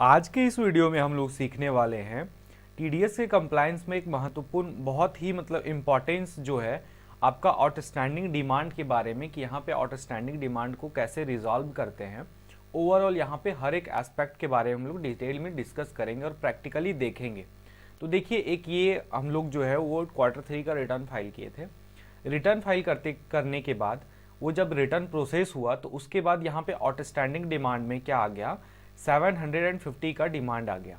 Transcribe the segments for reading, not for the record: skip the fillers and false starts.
आज के इस वीडियो में हम लोग सीखने वाले हैं टीडीएस के कंप्लायंस में एक महत्वपूर्ण बहुत ही इम्पोर्टेंस जो है आपका आउटस्टैंडिंग डिमांड के बारे में कि यहाँ पे आउटस्टैंडिंग डिमांड को कैसे रिजॉल्व करते हैं। ओवरऑल यहाँ पे हर एक एस्पेक्ट के बारे में हम लोग डिटेल में डिस्कस करेंगे और प्रैक्टिकली देखेंगे। तो देखिए, एक ये हम लोग जो है वो Q3 का रिटर्न फाइल किए थे। रिटर्न फाइल करने के बाद वो जब रिटर्न प्रोसेस हुआ तो उसके बाद यहाँ पे आउटस्टैंडिंग डिमांड में क्या आ गया, 750 का डिमांड आ गया।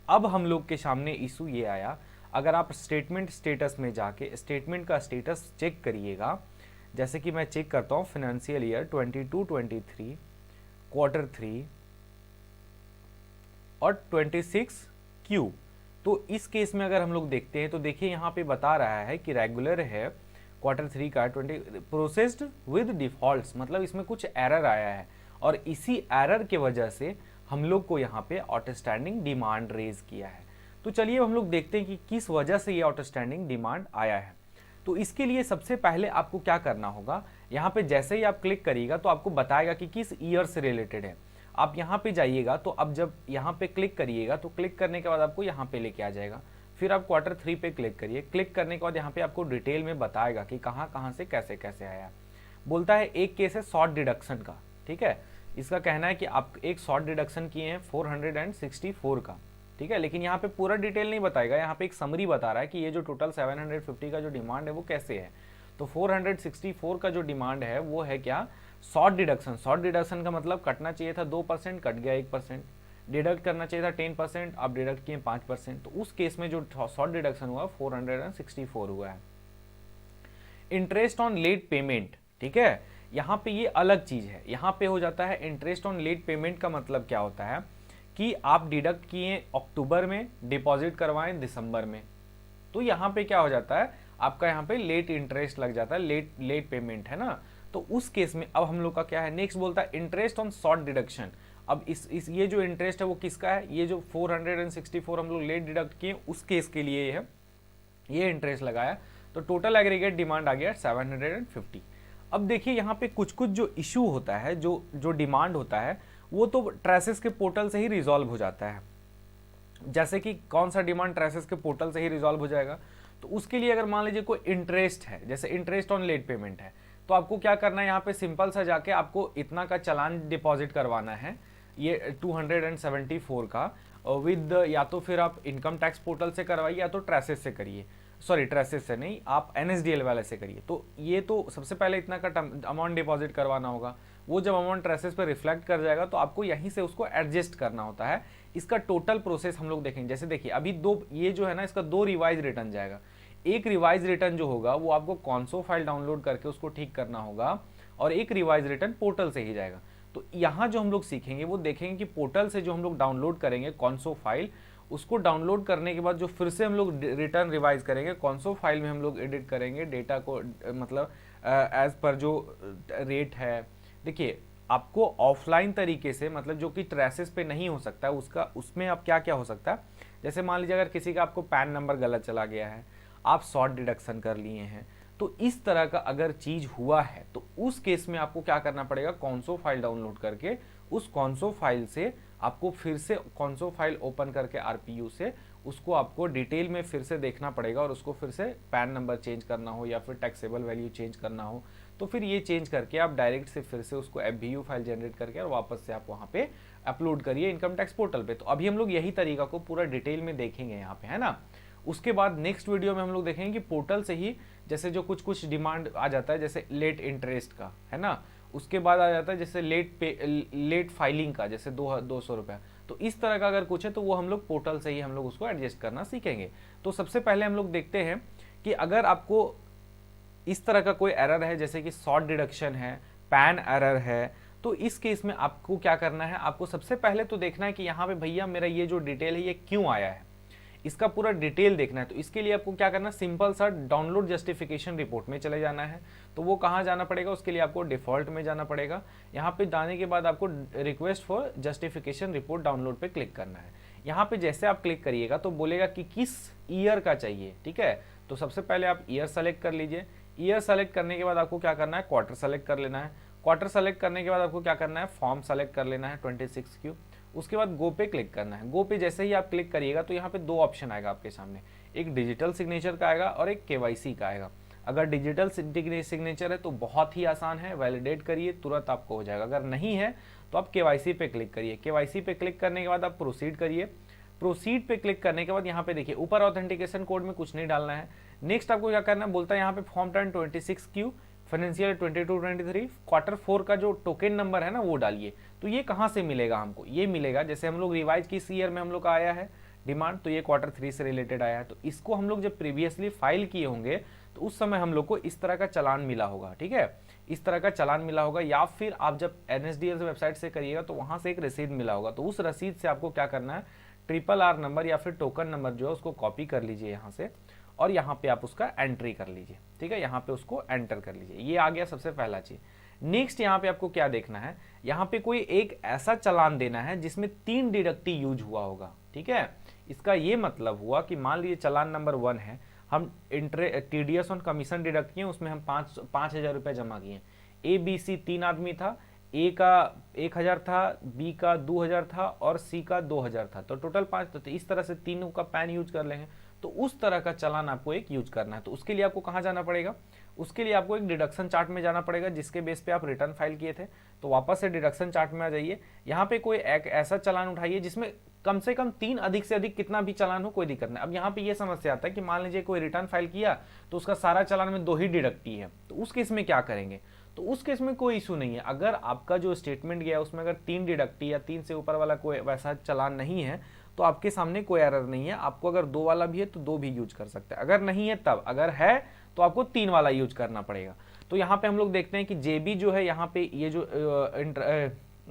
अब हम लोग के सामने इशू ये आया, अगर आप स्टेटमेंट स्टेटस में जाके स्टेटमेंट का स्टेटस चेक करिएगा, जैसे कि मैं चेक करता हूँ फाइनेंशियल ईयर 22-23 Q3 और 26Q। तो इस केस में अगर हम लोग देखते हैं तो देखिए यहाँ पे बता रहा है कि रेगुलर है Q3 का 20 प्रोसेस्ड विद डिफॉल्ट्स, मतलब इसमें कुछ एरर आया है और इसी एरर के वजह से हम लोग को यहाँ पे आउटस्टैंडिंग डिमांड रेज किया है। तो चलिए हम लोग देखते हैं कि किस वजह से ये आउटस्टैंडिंग डिमांड आया है। तो इसके लिए सबसे पहले आपको क्या करना होगा, यहाँ पे जैसे ही आप क्लिक करिएगा तो आपको बताएगा कि किस ईयर से रिलेटेड है। आप यहाँ पे जाइएगा तो अब जब यहाँ पे क्लिक करिएगा तो क्लिक करने के बाद आपको यहाँ पे लेके आ जाएगा। फिर आप Q3 पे क्लिक करिए। क्लिक करने के बाद यहाँ पे आपको डिटेल में बताएगा कि कहाँ कहाँ से कैसे कैसे आया। बोलता है एक केस है शॉर्ट डिडक्शन का, ठीक है। इसका कहना है कि आप एक शॉर्ट डिडक्शन किए हैं 464 का, ठीक है, लेकिन यहाँ पे पूरा डिटेल नहीं बताएगा। यहाँ पे एक समरी बता रहा है कि ये जो टोटल 750 का जो डिमांड है वो कैसे है। तो 464 का जो डिमांड है वो है क्या, शॉर्ट डिडक्शन। शॉर्ट डिडक्शन का मतलब कटना चाहिए था 2%, कट गया 1%। डिडक्ट करना चाहिए था 10%, आप डिडक्ट किए 5%। तो उस केस में जो शॉर्ट डिडक्शन हुआ 464 हुआ है। इंटरेस्ट ऑन लेट पेमेंट, ठीक है, यहाँ पे ये अलग चीज है। यहाँ पे हो जाता है इंटरेस्ट ऑन लेट पेमेंट का मतलब क्या होता है कि आप डिडक्ट किए अक्टूबर में, डिपॉजिट करवाएं दिसंबर में, तो यहाँ पे क्या हो जाता है, आपका यहाँ पे लेट इंटरेस्ट लग जाता है, लेट पेमेंट है ना। तो उस केस में अब हम लोग का क्या है, नेक्स्ट बोलता है इंटरेस्ट ऑन शॉर्ट डिडक्शन। अब इस ये जो इंटरेस्ट है वो किसका है, ये जो 464 हम लोग लेट डिडक्ट किए उस केस के लिए है ये इंटरेस्ट लगाया। तो टोटल एग्रीगेट डिमांड आ गया 750। अब देखिए यहाँ पे कुछ कुछ जो इशू होता है, जो डिमांड होता है वो तो ट्रेसेस के पोर्टल से ही रिजॉल्व हो जाता है। जैसे कि कौन सा डिमांड ट्रेसेस के पोर्टल से ही रिजॉल्व हो जाएगा, तो उसके लिए अगर मान लीजिए कोई इंटरेस्ट है, जैसे इंटरेस्ट ऑन लेट पेमेंट है, तो आपको क्या करना है, यहाँ पे सिंपल सा जाके आपको इतना का चालान डिपॉजिट करवाना है, ये 274 का, विद या तो फिर आप इनकम टैक्स पोर्टल से करवाइए या तो ट्रेसेस से करिए। सॉरी, ट्रेसेस से नहीं, आप NSDL वाले से करिए। तो ये तो सबसे पहले इतना का अमाउंट डिपॉजिट करवाना होगा। वो जब अमाउंट ट्रेसेस पे रिफ्लेक्ट कर जाएगा तो आपको यहीं से उसको एडजस्ट करना होता है। इसका टोटल प्रोसेस हम लोग देखेंगे। जैसे देखिए अभी दो, ये जो है ना, इसका 2 रिवाइज रिटर्न जाएगा। एक रिवाइज रिटर्न जो होगा वो आपको कॉन्सो फाइल डाउनलोड करके उसको ठीक करना होगा और एक रिवाइज रिटर्न पोर्टल से ही जाएगा। तो यहाँ जो हम लोग सीखेंगे वो देखेंगे कि पोर्टल से जो हम लोग डाउनलोड करेंगे कॉन्सो फाइल, उसको डाउनलोड करने के बाद जो फिर से हम लोग रिटर्न रिवाइज करेंगे कॉन्सो फाइल में हम लोग एडिट करेंगे डेटा को, मतलब एज पर जो रेट है। देखिए आपको ऑफलाइन तरीके से, मतलब जो कि ट्रेसेस पे नहीं हो सकता उसका, उसमें अब क्या क्या हो सकता है, जैसे मान लीजिए अगर किसी का आपको पैन नंबर गलत चला गया है, आप शॉर्ट डिडक्शन कर लिए हैं, तो इस तरह का अगर चीज हुआ है तो उस केस में आपको क्या करना पड़ेगा, कॉन्सो फाइल डाउनलोड करके उस कॉन्सो फाइल से आपको फिर से कॉन्सो फाइल ओपन करके RPU से उसको आपको डिटेल में फिर से देखना पड़ेगा और उसको फिर से पैन नंबर चेंज करना हो या फिर टैक्सेबल वैल्यू चेंज करना हो तो फिर ये चेंज करके आप डायरेक्ट से फिर से उसको FBU फाइल जनरेट करके और वापस से आप वहाँ पे अपलोड करिए इनकम टैक्स पोर्टल पे। तो अभी हम लोग यही तरीका को पूरा डिटेल में देखेंगे यहाँ पे, है ना। उसके बाद नेक्स्ट वीडियो में हम लोग देखेंगे कि पोर्टल से ही जैसे जो कुछ कुछ डिमांड आ जाता है, जैसे लेट इंटरेस्ट का, है ना, उसके बाद आ जाता है जैसे लेट फाइलिंग का, जैसे 200 रुपया। तो इस तरह का अगर कुछ है तो वो हम लोग पोर्टल से ही हम लोग उसको एडजस्ट करना सीखेंगे। तो सबसे पहले हम लोग देखते हैं कि अगर आपको इस तरह का कोई एरर है, जैसे कि शॉर्ट डिडक्शन है, पैन एरर है, तो इस केस में आपको क्या करना है, आपको सबसे पहले तो देखना है कि यहाँ पे भैया मेरा ये जो डिटेल है ये क्यों आया है, इसका पूरा डिटेल देखना है। तो इसके लिए आपको क्या करना है, सिंपल सा डाउनलोड जस्टिफिकेशन रिपोर्ट में चले जाना है। तो वो कहाँ जाना पड़ेगा, उसके लिए आपको डिफॉल्ट में जाना पड़ेगा। यहाँ पे जाने के बाद आपको request for justification report download पे क्लिक करना है। यहाँ पे जैसे आप क्लिक करिएगा तो बोलेगा कि किस ईयर का चाहिए, ठीक है। तो सबसे पहले आप ईयर सेलेक्ट कर लीजिए। ईयर सेलेक्ट करने के बाद आपको क्या करना है, क्वार्टर सेलेक्ट कर लेना है। क्वार्टर सेलेक्ट करने के बाद आपको क्या करना है, फॉर्म सेलेक्ट कर लेना है 26Q। उसके बाद गो पे क्लिक करना है। गो पे जैसे ही आप क्लिक करिएगा तो यहाँ पे दो ऑप्शन आएगा आपके सामने, एक डिजिटल सिग्नेचर का आएगा और एक केवाईसी का आएगा। अगर डिजिटल सिग्नेचर है तो बहुत ही आसान है, वैलिडेट करिए तुरंत आपको हो जाएगा। अगर नहीं है तो आप केवाईसी पे क्लिक करिए। केवाईसी पे क्लिक करने के बाद आप प्रोसीड करिए। प्रोसीड पे क्लिक करने के बाद यहाँ पे देखिए ऊपर ऑथेंटिकेशन कोड में कुछ नहीं डालना है। नेक्स्ट आपको क्या करना है, बोलता है यहाँ पे फॉर्म 1026Q फाइनेंशियल 22-23 Q4 का जो टोकन नंबर है ना वो डालिए। तो ये कहाँ से मिलेगा हमको, ये मिलेगा जैसे हम लोग रिवाइज किस ईयर में हम लोग का आया है डिमांड, तो ये Q3 से रिलेटेड आया है। तो इसको हम लोग जब प्रीवियसली फाइल किए होंगे तो उस समय हम लोग को इस तरह का चालान मिला होगा, ठीक है, इस तरह का चालान मिला होगा। या फिर आप जब NSDL वेबसाइट से करिएगा तो वहां से एक रसीद मिला होगा। तो उस रसीद से आपको क्या करना है, RRR नंबर या फिर टोकन नंबर जो है उसको कॉपी कर लीजिए यहाँ से और यहाँ पे आप उसका एंट्री कर लीजिए, ठीक है, यहाँ पे उसको एंटर कर लीजिए। ये आ गया सबसे पहला चीज। नेक्स्ट यहाँ पे आपको क्या देखना है, यहाँ पे कोई एक ऐसा चालान देना है जिसमें 3 डिडक्टी यूज हुआ होगा, ठीक है। इसका ये मतलब हुआ कि मान लीजिए चालान नंबर 1 है, हम TDS ऑन कमीशन डिडक्ट किए, उसमें हम 5,000 रुपये जमा किए। ABC 3 आदमी था, A का 1,000 था, B का 2,000 था और C का 2,000 था, तो टोटल 5। तो इस तरह से तीनों का पैन यूज कर लेंगे। तो उस तरह का चालान आपको एक यूज करना है। तो उसके लिए आपको कहाँ जाना पड़ेगा, उसके लिए आपको एक डिडक्शन चार्ट में जाना पड़ेगा जिसके बेस पे आप रिटर्न फाइल किए थे। तो वापस से डिडक्शन चार्ट में आ जाइए। यहाँ पे कोई एक ऐसा चालान उठाइए जिसमें कम से कम 3, अधिक से अधिक कितना भी चालान हो, कोई दिक्कत नहीं। अब यहाँ पे ये समस्या आता है कि मान लीजिए कोई रिटर्न फाइल किया तो उसका सारा चालान में 2 ही डिडक्टी है, तो उस केस में क्या करेंगे। तो उस केस में कोई इशू नहीं है। अगर आपका जो स्टेटमेंट गया उसमें अगर 3 डिडक्टी या 3 से ऊपर वाला कोई वैसा चालान नहीं है तो आपके सामने कोई एरर नहीं है। आपको अगर 2 वाला भी है तो 2 भी यूज कर सकते हैं, अगर नहीं है तब, अगर है तो आपको 3 वाला यूज करना पड़ेगा। तो यहाँ पे हम लोग देखते हैं कि JB जो है यहाँ पे ये जो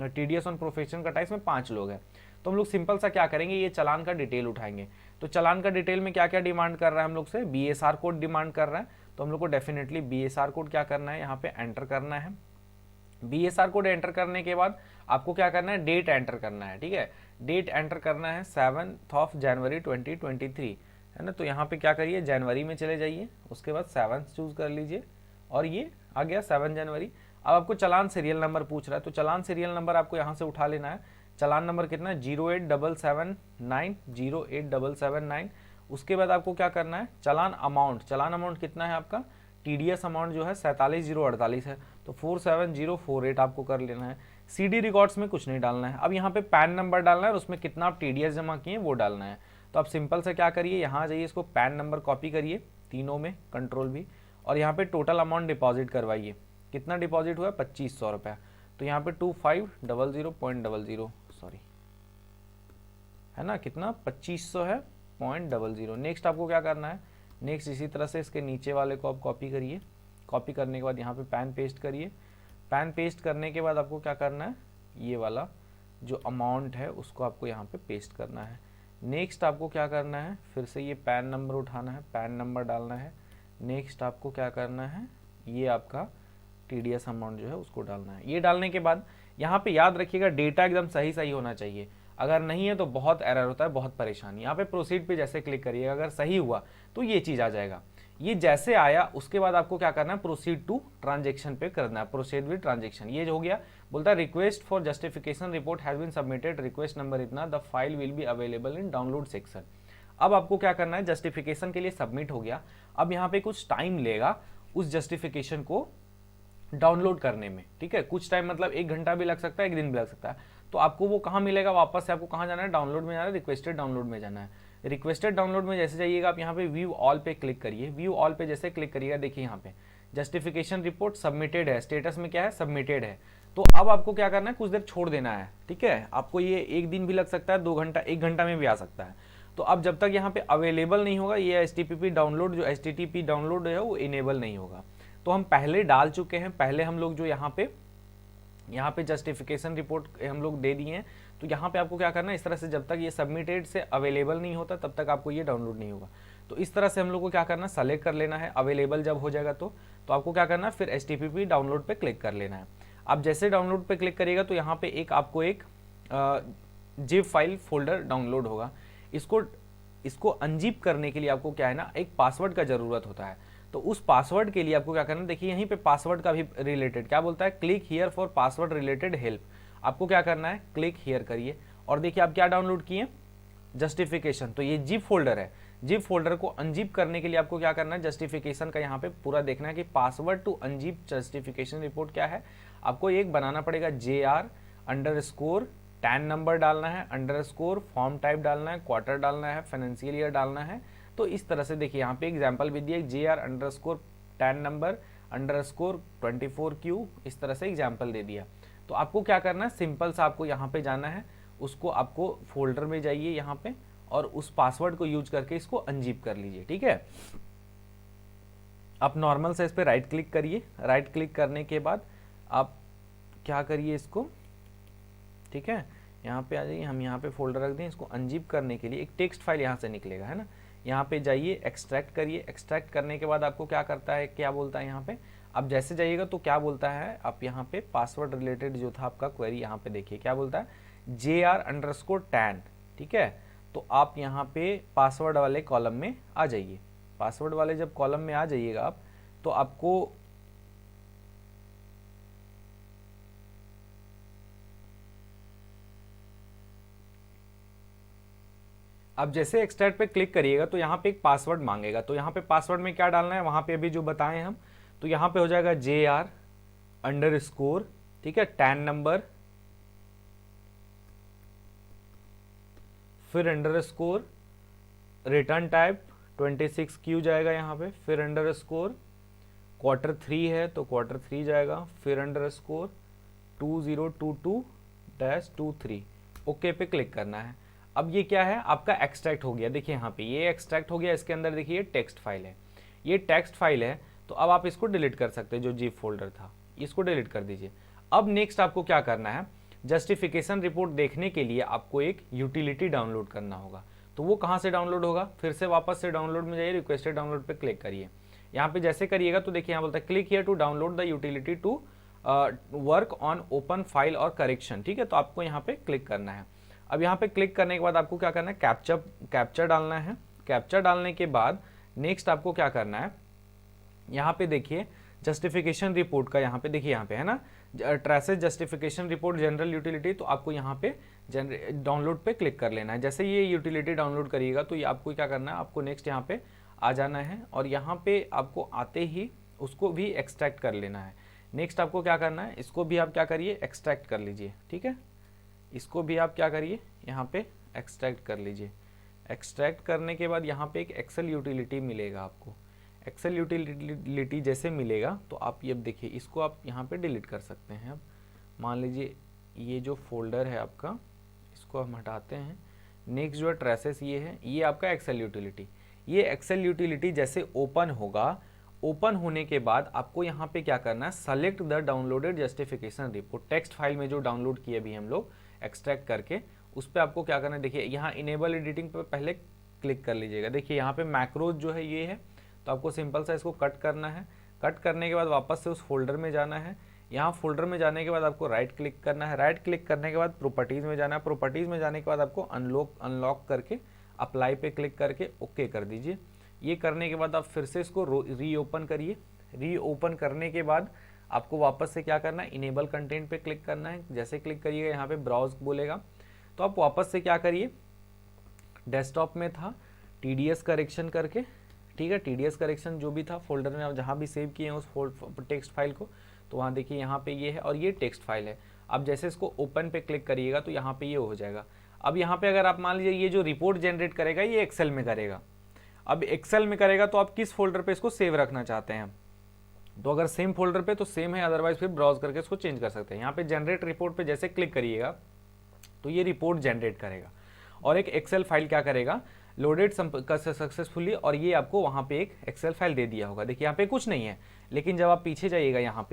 TDS ऑन प्रोफेशन का टाइप में 5 लोग हैं। तो हम लोग सिंपल सा क्या करेंगे, ये चालान का डिटेल उठाएंगे। तो चालान का डिटेल में क्या क्या डिमांड कर रहा है हम लोग से, BSR कोड डिमांड कर रहा है। तो हम लोग को डेफिनेटली BSR कोड क्या करना है, यहाँ पे एंटर करना है। BSR कोड एंटर करने के बाद आपको क्या करना है, डेट एंटर करना है, ठीक है। डेट एंटर करना है 7 जनवरी 2023, है ना। तो यहाँ पे क्या करिए, जनवरी में चले जाइए, उसके बाद 7 चूज कर लीजिए और ये आ गया 7 जनवरी। अब आपको चालान सीरियल नंबर पूछ रहा है, तो चालान सीरियल नंबर आपको यहाँ से उठा लेना है। चालान नंबर कितना है, 08779। उसके बाद आपको क्या करना है, चालान अमाउंट कितना है आपका, TDS अमाउंट जो है 47,048 है, तो 47048 आपको कर लेना है। CD रिकॉर्ड्स में कुछ नहीं डालना है। अब यहाँ पे पैन नंबर डालना है और उसमें कितना आप TDS जमा किए वो डालना है। तो आप सिंपल से क्या करिए, यहाँ जाइए, इसको पैन नंबर कॉपी करिए तीनों में, कंट्रोल V, और यहाँ पे टोटल अमाउंट डिपॉजिट करवाइए। कितना डिपॉजिट हुआ है, 2500 रुपया। तो यहाँ पे 2500.00, सॉरी, है ना, कितना 2500 है 0.00। नेक्स्ट आपको क्या करना है, नेक्स्ट इसी तरह से इसके नीचे वाले को आप कॉपी करिए। कॉपी करने के बाद यहाँ पे पैन पेस्ट करिए। पैन पेस्ट करने के बाद आपको क्या करना है, ये वाला जो अमाउंट है उसको आपको यहाँ पे पेस्ट करना है। नेक्स्ट आपको क्या करना है, फिर से ये पैन नंबर उठाना है, पैन नंबर डालना है। नेक्स्ट आपको क्या करना है, ये आपका TDS अमाउंट जो है उसको डालना है। ये डालने के बाद यहाँ पे याद रखिएगा डेटा एकदम सही होना चाहिए। अगर नहीं है तो बहुत एरर होता है, बहुत परेशानी। यहाँ पे प्रोसीड पे जैसे क्लिक करिएगा, अगर सही हुआ तो ये चीज़ आ जाएगा। ये जैसे आया उसके बाद आपको क्या करना है, प्रोसीड टू ट्रांजेक्शन पे करना है, प्रोसीड विद ट्रांजेक्शन। ये जो हो गया, बोलता है request for justification report has been submitted, request number इतना, the file will be available in download section. अब आपको क्या करना है, जस्टिफिकेशन के लिए सबमिट हो गया। अब यहाँ पे कुछ टाइम लेगा उस जस्टिफिकेशन को डाउनलोड करने में, ठीक है। कुछ टाइम मतलब 1 घंटा भी लग सकता है, 1 दिन भी लग सकता है। तो आपको वो कहाँ मिलेगा, वापस से आपको कहाँ जाना है, डाउनलोड में जाना है, रिक्वेस्टेड डाउनलोड में जाना है। रिक्वेस्टेड डाउनलोड में जैसे जाइएगा आप यहाँ पे व्यू ऑल पे क्लिक करिए। व्यू ऑल पे जैसे क्लिक करिएगा, देखिए यहाँ पे जस्टिफिकेशन रिपोर्ट सबमिटेड है, स्टेटस में क्या है, सबमिटेड है। तो अब आपको क्या करना है, कुछ देर छोड़ देना है, ठीक है। आपको ये 1 दिन भी लग सकता है, 2 घंटा, 1 घंटा में भी आ सकता है। तो अब जब तक यहाँ पे अवेलेबल नहीं होगा, ये HTTP डाउनलोड, जो HTTP डाउनलोड है वो इनेबल नहीं होगा। तो हम पहले डाल चुके हैं, पहले हम लोग जो यहाँ पे जस्टिफिकेशन रिपोर्ट हम लोग दे दिए हैं। तो यहाँ पे आपको क्या करना है, इस तरह से जब तक ये सबमिटेड से अवेलेबल नहीं होता तब तक आपको ये डाउनलोड नहीं होगा। तो इस तरह से हम लोग को क्या करना है, सेलेक्ट कर लेना है। अवेलेबल जब हो जाएगा तो आपको क्या करना है, फिर HTTP डाउनलोड पे क्लिक कर लेना है। आप जैसे डाउनलोड पे क्लिक करिएगा तो यहाँ पे आपको एक जिप फाइल फोल्डर डाउनलोड होगा। इसको अनजिप करने के लिए आपको क्या है ना, एक पासवर्ड का जरूरत होता है। तो उस पासवर्ड के लिए आपको क्या करना है, देखिए यहीं पे पासवर्ड का भी रिलेटेड क्या बोलता है, click here for password related help. आपको क्या करना है, क्लिक हियर करिए और देखिए आप क्या डाउनलोड किए, जस्टिफिकेशन। तो ये जिप फोल्डर है, जिप फोल्डर को अनजिप करने के लिए आपको क्या करना है, जस्टिफिकेशन का यहाँ पे पूरा देखना है कि password to unzip justification report क्या है। आपको एक बनाना पड़ेगा, JR_, टैन नंबर डालना है, अंडरस्कोर, फॉर्म टाइप डालना है, क्वार्टर डालना है, फाइनेंशियल ईयर डालना है। तो इस तरह से देखिए यहाँ पे एग्जाम्पल भी दिया, JR_, tan number underscore 24Q, इस तरह से एग्जाम्पल दे दिया। तो आपको क्या करना है, सिंपल सा आपको यहाँ पे जाना है, उसको आपको फोल्डर में जाइए यहाँ पे और उस पासवर्ड को यूज करके इसको अनजिप कर लीजिए, ठीक है। आप नॉर्मल से इस पे राइट क्लिक करिए, राइट क्लिक करने के बाद आप क्या करिए इसको, ठीक है, यहाँ पे आ जाइए, हम यहाँ पे फोल्डर रख दें। इसको अनजिप करने के लिए एक टेक्स्ट फाइल यहाँ से निकलेगा, है ना, यहाँ पे जाइए, एक्सट्रैक्ट करिए। एक्सट्रैक्ट करने के बाद आपको क्या करता है, क्या बोलता है यहाँ पे, आप जैसे जाइएगा तो क्या बोलता है, आप यहाँ पे पासवर्ड रिलेटेड जो था आपका क्वेरी, यहाँ पे देखिए क्या बोलता है, JR_TAN, ठीक है। तो आप यहाँ पे पासवर्ड वाले कॉलम में आ जाइए। पासवर्ड वाले जब कॉलम में आ जाइएगा आप, तो आपको अब जैसे एक्सट्रैक्ट पे क्लिक करिएगा तो यहाँ पे एक पासवर्ड मांगेगा। तो यहाँ पे पासवर्ड में क्या डालना है, वहाँ पे अभी जो बताएं हम, तो यहाँ पे हो जाएगा JR_, ठीक है, टैन नंबर, फिर अंडरस्कोर, रिटर्न टाइप 26Q जाएगा यहाँ पे, फिर अंडरस्कोर, Q3 है तो Q3 जाएगा, फिर अंडरस्कोर 2022-23, ओके पे क्लिक करना है। अब ये क्या है, आपका एक्सट्रैक्ट हो गया। देखिए यहाँ पे ये एक्सट्रैक्ट हो गया, इसके अंदर देखिए टेक्स्ट फाइल है, ये टेक्स्ट फाइल है। तो अब आप इसको डिलीट कर सकते हैं, जो जिप फोल्डर था इसको डिलीट कर दीजिए। अब नेक्स्ट आपको क्या करना है, जस्टिफिकेशन रिपोर्ट देखने के लिए आपको एक यूटिलिटी डाउनलोड करना होगा। तो वो कहाँ से डाउनलोड होगा, फिर से वापस से डाउनलोड में जाइए, रिक्वेस्टेड डाउनलोड पे क्लिक करिए। यहाँ पे जैसे करिएगा तो देखिए यहाँ बोलता है click here to download the utility to work on open file और करेक्शन, ठीक है। तो आपको यहाँ पे क्लिक करना है। अब यहाँ पे क्लिक करने के बाद आपको क्या करना है, कैप्चर डालना है। कैप्चर डालने के बाद नेक्स्ट आपको क्या करना है, यहाँ पे देखिए जस्टिफिकेशन रिपोर्ट का, यहाँ पे देखिए यहाँ पे है ना, traces justification report general utility. तो आपको यहाँ पे डाउनलोड पे क्लिक कर लेना है। जैसे ये यूटिलिटी डाउनलोड करिएगा तो ये आपको क्या करना है, आपको नेक्स्ट यहाँ पे आ जाना है और यहाँ पे आपको आते ही उसको भी एक्सट्रैक्ट कर लेना है। नेक्स्ट आपको क्या करना है, इसको भी आप क्या करिए, एक्सट्रैक्ट कर लीजिए, ठीक है। इसको भी आप क्या करिए, यहाँ पे एक्सट्रैक्ट कर लीजिए। एक्सट्रैक्ट करने के बाद यहाँ पे एक एक्सेल यूटिलिटी मिलेगा आपको। एक्सेल यूटिलिटी जैसे मिलेगा तो आप ये देखिए, इसको आप यहाँ पे डिलीट कर सकते हैं। अब मान लीजिए ये जो फोल्डर है आपका, इसको हम हटाते हैं। नेक्स्ट जो है ट्रेसेस, ये है, ये आपका एक्सेल यूटिलिटी। ये एक्सेल यूटिलिटी जैसे ओपन होगा, ओपन होने के बाद आपको यहाँ पे क्या करना है, select the downloaded justification report. Text file में जो डाउनलोड किए अभी हम लोग एक्सट्रैक्ट करके, उस पर आपको क्या करना है, देखिए यहाँ इनेबल एडिटिंग पर पहले क्लिक कर लीजिएगा। देखिए यहाँ पे मैक्रोज जो है ये है, तो आपको सिंपल सा इसको कट करना है। कट करने के बाद वापस से उस फोल्डर में जाना है। यहाँ फोल्डर में जाने के बाद आपको राइट क्लिक करना है। राइट क्लिक करने के बाद प्रॉपर्टीज़ में जाना है। प्रॉपर्टीज़ में जाने के बाद आपको अनलॉक करके अप्लाई पे क्लिक करके ओके कर दीजिए। ये करने के बाद आप फिर से इसको रीओपन करिए। रीओपन करने के बाद आपको वापस से क्या करना है, इनेबल कंटेंट पे क्लिक करना है। जैसे क्लिक करिएगा यहाँ पे ब्राउज बोलेगा, तो आप वापस से क्या करिए, डेस्कटॉप में था TDS करेक्शन करके, ठीक है, TDS करेक्शन जो भी था फोल्डर में आप जहाँ भी सेव किए हैं उस टेक्स्ट फाइल को, तो वहाँ देखिए यहाँ पे ये है और ये टेक्स्ट फाइल है। अब जैसे इसको ओपन पे क्लिक करिएगा तो यहाँ पे ये हो जाएगा। अब यहाँ पे अगर आप मान लीजिए ये जो रिपोर्ट जनरेट करेगा ये एक्सेल में करेगा। अब एक्सेल में करेगा तो आप किस फोल्डर पे इसको सेव रखना चाहते हैं, तो अगर सेम फोल्डर पे तो सेम है, अदरवाइज फिर ब्राउज करके इसको चेंज कर सकते हैं। यहाँ पे जनरेट रिपोर्ट पे जैसे क्लिक करिएगा तो ये रिपोर्ट जनरेट करेगा और एक एक्सेल फाइल क्या करेगा, लोडेड सक्सेसफुली, और ये आपको वहाँ पे एक एक्सेल फाइल दे दिया होगा। देखिए यहाँ पे कुछ नहीं है, लेकिन जब आप पीछे जाइएगा यहाँ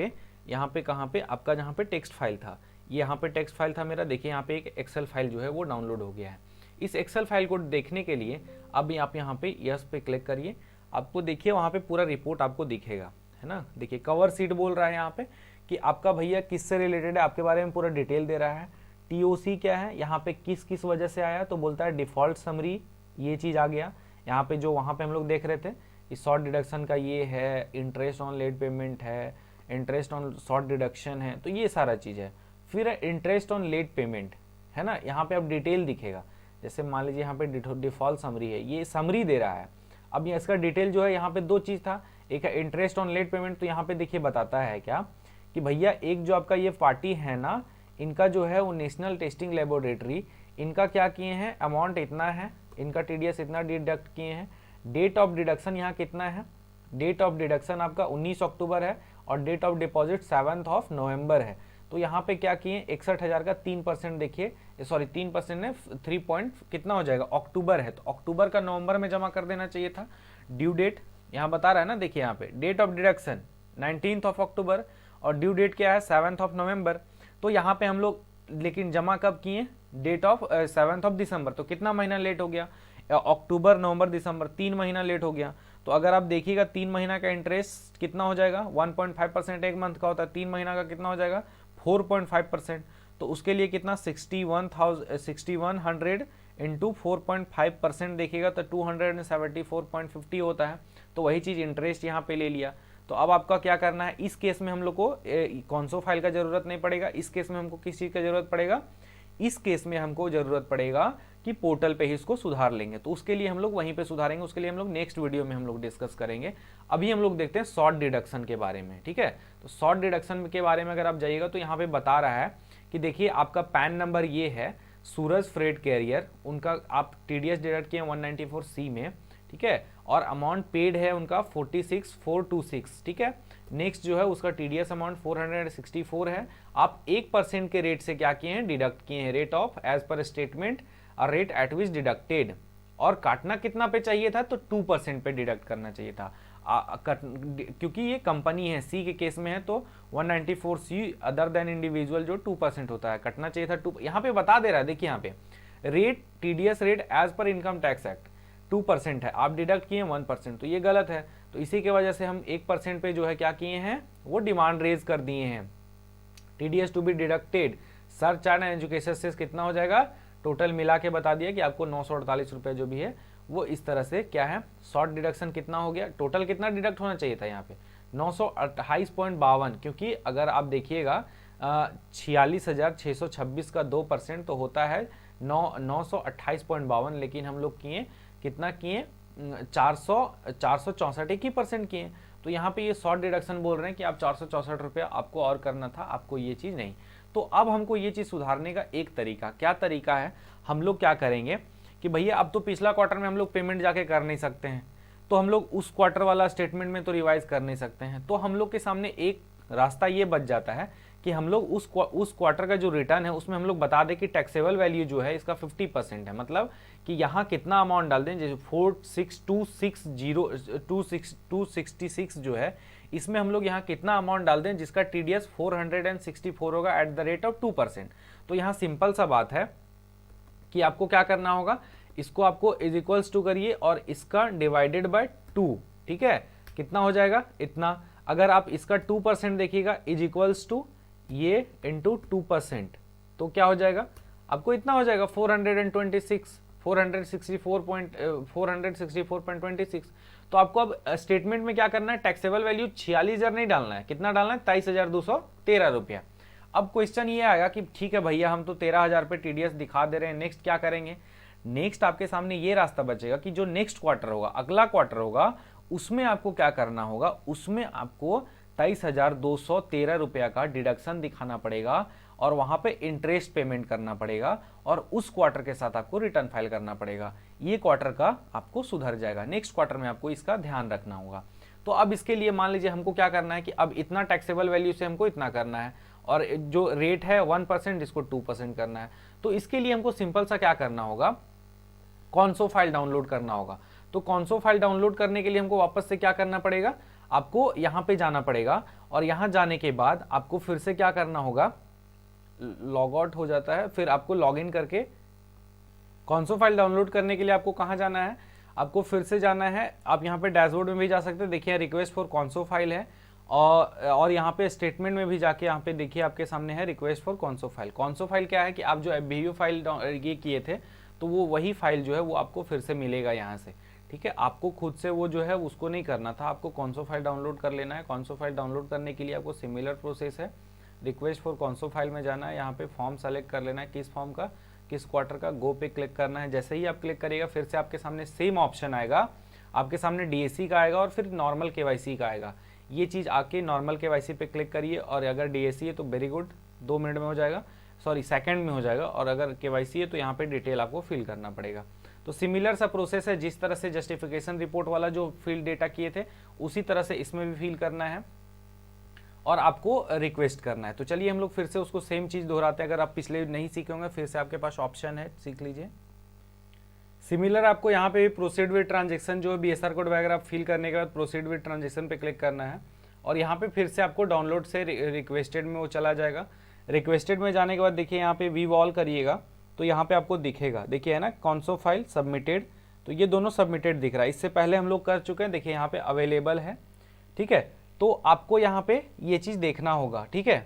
पे कहाँ पे आपका जहाँ पे टेक्स्ट फाइल था, ये यहाँ पे टेक्स्ट फाइल था मेरा, देखिए यहाँ पे एक एक्सेल फाइल जो है वो डाउनलोड हो गया है। इस एक्सेल फाइल को देखने के लिए अब आप यहाँ पे यस पे क्लिक करिए। आपको देखिए वहाँ पे पूरा रिपोर्ट आपको दिखेगा, है ना। देखिए कवर सीट बोल रहा है यहाँ पे कि आपका भैया किससे रिलेटेड है, आपके बारे में पूरा डिटेल दे रहा है। TOC क्या है, यहाँ पे किस किस वजह से आया, तो बोलता है डिफॉल्ट समरी, ये चीज़ आ गया। यहाँ पे जो वहाँ पे हम लोग देख रहे थे इस शॉर्ट डिडक्शन का ये है, इंटरेस्ट ऑन लेट पेमेंट है, इंटरेस्ट ऑन शॉर्ट डिडक्शन है, तो ये सारा चीज़ है। फिर इंटरेस्ट ऑन लेट पेमेंट है ना, यहाँ पे अब डिटेल दिखेगा। जैसे मान लीजिए यहाँ पे डिफॉल्ट समरी है, ये समरी दे रहा है। अब ये इसका डिटेल जो है, यहाँ पे दो चीज़ था, एक है इंटरेस्ट ऑन लेट पेमेंट। तो यहाँ पे देखिए बताता है क्या कि भैया एक जो आपका ये पार्टी है ना, इनका जो है वो नेशनल टेस्टिंग लेबोरेटरी, इनका क्या किए हैं, अमाउंट इतना है, इनका टीडीएस इतना डिडक्ट किए हैं। डेट ऑफ डिडक्शन यहाँ कितना है, डेट ऑफ डिडक्शन आपका 19 अक्टूबर है और डेट ऑफ डिपॉजिट 7 नवंबर है। तो यहाँ पे क्या किए, 61,000 का 3% देखिए, सॉरी 3% ने 3 पॉइंट कितना हो जाएगा, अक्टूबर है, तो अक्टूबर का नवंबर में जमा कर देना चाहिए था। ड्यू डेट यहाँ बता रहा है ना, देखिए यहाँ पे डेट ऑफ डिडक्शन 19 अक्टूबर और ड्यू डेट क्या है 7 नवंबर। तो यहाँ पे हम लोग लेकिन जमा कब किए, डेट ऑफ 7 दिसंबर। तो कितना महीना लेट हो गया, अक्टूबर नवंबर दिसंबर, 3 महीना लेट हो गया। तो अगर आप देखिएगा 3 महीना का इंटरेस्ट कितना हो जाएगा, 1.5% एक मंथ का होता है, 3 महीना का कितना हो जाएगा 4.5%। तो उसके लिए कितना 6100 इंटू 4.5% देखिएगा तो 274.50 होता है। तो वही चीज़ इंटरेस्ट यहाँ पे ले लिया। तो अब आपका क्या करना है, इस केस में हम लोग को कॉन्सो फाइल का जरूरत नहीं पड़ेगा। इस केस में हमको किस चीज़ का जरूरत पड़ेगा, इस केस में हमको जरूरत पड़ेगा कि पोर्टल पे ही इसको सुधार लेंगे। तो उसके लिए हम लोग वहीं पे सुधारेंगे, उसके लिए हम लोग नेक्स्ट वीडियो में हम लोग डिस्कस करेंगे। अभी हम लोग देखते हैं शॉर्ट डिडक्शन के बारे में, ठीक है। तो शॉर्ट डिडक्शन के बारे में अगर आप जाइएगा तो यहाँ पे बता रहा है कि देखिए आपका पैन नंबर ये है, सूरज फ्रेट कैरियर, उनका आप टीडीएस डिडक्ट किए 194C में, ठीक है, और अमाउंट पेड है उनका 46,426, ठीक है। नेक्स्ट जो है उसका टीडीएस अमाउंट 464 है। आप 1% के रेट से क्या किए हैं, डिडक्ट किए हैं, rate of as per statement और रेट एट विच डिडक्टेड। और काटना कितना पे चाहिए था, तो 2% पे डिडक्ट करना चाहिए था। क्योंकि ये कंपनी है, सी के केस में है, तो 194C अदर देन इंडिविजुअल जो 2% होता है, कटना चाहिए था 2। यहाँ पे बता दे रहा है, देखिए यहाँ पे rate TDS rate as per income tax act 2% है, आप डिडक्ट किए 1%, तो ये गलत है। तो इसी की वजह से हम 1% पे जो है क्या किए हैं, वो डिमांड रेज कर दिए हैं। TDS to be deducted, search and education से कितना हो जाएगा, टोटल मिला के बता दिया कि आपको 948 रुपये जो भी है वो इस तरह से क्या है, शॉर्ट डिडक्शन कितना हो गया, टोटल कितना डिडक्ट होना चाहिए था यहाँ पे 928.52, क्योंकि अगर आप देखिएगा 46,626 का 2% तो होता है 928.52, लेकिन हम लोग किए कितना किए 464 एक ही % किए। तो यहाँ पे ये शॉर्ट डिडक्शन बोल रहे हैं कि आप 464 रुपया आपको और करना था, आपको ये चीज़ नहीं। तो अब हमको ये चीज़ सुधारने का एक तरीका, क्या तरीका है, हम लोग क्या करेंगे कि भैया अब तो पिछला क्वार्टर में हम लोग पेमेंट जाके कर नहीं सकते हैं, तो हम लोग उस क्वार्टर वाला स्टेटमेंट में तो रिवाइज कर नहीं सकते हैं। तो हम लोग के सामने एक रास्ता ये बच जाता है कि हम लोग उस क्वार्टर का जो रिटर्न है उसमें हम लोग बता दें कि टैक्सेबल वैल्यू जो है इसका 50% है, मतलब कि यहाँ कितना अमाउंट डाल दें, जैसे 46266 जो है, इसमें हम लोग यहाँ कितना अमाउंट डाल दें जिसका टीडीएस 464 होगा एट द रेट ऑफ 2%। तो यहाँ सिंपल सा बात है कि आपको क्या करना होगा, इसको आपको इज इक्वल्स टू करिए और इसका डिवाइडेड बाय 2, ठीक है, कितना हो जाएगा इतना। अगर आप इसका 2% देखिएगा इज इक्वल्स टू ये इंटू 2%, तो क्या हो जाएगा, आपको इतना हो जाएगा 464.26। तो आपको अब स्टेटमेंट में क्या करना है, टैक्सेबल वैल्यू 46,000 नहीं डालना है, कितना डालना है 23,213 रुपया। अब क्वेश्चन ये आएगा कि ठीक है भैया हम तो 13,000 पे टीडीएस दिखा दे रहे हैं, नेक्स्ट क्या करेंगे। नेक्स्ट आपके सामने ये रास्ता बचेगा कि जो नेक्स्ट क्वार्टर होगा, अगला क्वार्टर होगा, उसमें आपको क्या करना होगा, उसमें आपको 23,213 रुपया का डिडक्शन दिखाना पड़ेगा और वहां पे इंटरेस्ट पेमेंट करना पड़ेगा और उस क्वार्टर के साथ आपको रिटर्न फाइल करना पड़ेगा। ये क्वार्टर का आपको सुधर जाएगा, नेक्स्ट क्वार्टर में आपको इसका ध्यान रखना होगा। तो अब इसके लिए मान लीजिए हमको क्या करना है कि अब इतना टैक्सेबल वैल्यू से हमको इतना करना है और जो रेट है 1% इसको 2% करना है। तो इसके लिए हमको सिंपल सा क्या करना होगा, कॉन्सो फाइल डाउनलोड करना होगा। तो कॉन्सो फाइल डाउनलोड करने के लिए हमको वापस से क्या करना पड़ेगा, आपको यहाँ पे जाना पड़ेगा और यहाँ जाने के बाद आपको फिर से क्या करना होगा, लॉग आउट हो जाता है, फिर आपको लॉग इन करके कॉन्सो फाइल डाउनलोड करने के लिए आपको कहाँ जाना है, आपको फिर से जाना है, आप यहाँ पे डैशबोर्ड में भी जा सकते हैं, देखिए रिक्वेस्ट फॉर कॉन्सो फाइल है और यहाँ पे स्टेटमेंट में भी जाके यहाँ पे देखिए आपके सामने है रिक्वेस्ट फॉर कॉन्सो फाइल। कॉन्सो फाइल क्या है कि आप जो एफबीयू फाइल ये किए थे तो वो वही फाइल जो है वो आपको फिर से मिलेगा यहाँ से, ठीक है। आपको खुद से वो जो है उसको नहीं करना था, आपको कॉन्सो फाइल डाउनलोड कर लेना है। कॉन्सो फाइल डाउनलोड करने के लिए आपको सिमिलर प्रोसेस है, रिक्वेस्ट फॉर कॉन्सो फाइल में जाना है, यहाँ पे फॉर्म सेलेक्ट कर लेना है, किस फॉर्म का, किस क्वार्टर का, गो पे क्लिक करना है। जैसे ही आप क्लिक करिएगा फिर से आपके सामने सेम ऑप्शन आएगा, आपके सामने डीएसी का आएगा और फिर नॉर्मल केवाईसी का आएगा। ये चीज़ आके नॉर्मल केवाईसी पे क्लिक करिए, और अगर डीएसी है तो वेरी गुड, 2 मिनट में हो जाएगा, सॉरी सेकंड में हो जाएगा, और अगर केवाईसी है तो यहाँ पे डिटेल आपको फिल करना पड़ेगा। तो सिमिलर सा प्रोसेस है, जिस तरह से जस्टिफिकेशन रिपोर्ट वाला जो फील्ड डेटा किए थे उसी तरह से इसमें भी फिल करना है और आपको रिक्वेस्ट करना है। तो चलिए हम लोग फिर से उसको सेम चीज़ दोहराते हैं। अगर आप पिछले नहीं सीखे होंगे फिर से आपके पास ऑप्शन है, सीख लीजिए। सिमिलर आपको यहाँ पे प्रोसीड विद ट्रांजेक्शन जो है बीएसआर कोड वगैरह फिल करने के बाद प्रोसीड विद ट्रांजेक्शन पे क्लिक करना है, और यहाँ पे फिर से आपको डाउनलोड से रिक्वेस्टेड में वो चला जाएगा। रिक्वेस्टेड में जाने के बाद देखिए यहाँ पे वी वॉल करिएगा तो यहाँ पे आपको दिखेगा, देखिए है ना, कॉन्सो फाइल सबमिटेड, तो ये दोनों सबमिटेड दिख रहा है। इससे पहले हम लोग कर चुके हैं, देखिए यहाँ पे अवेलेबल है, ठीक है। तो आपको यहाँ पे ये चीज़ देखना होगा, ठीक है।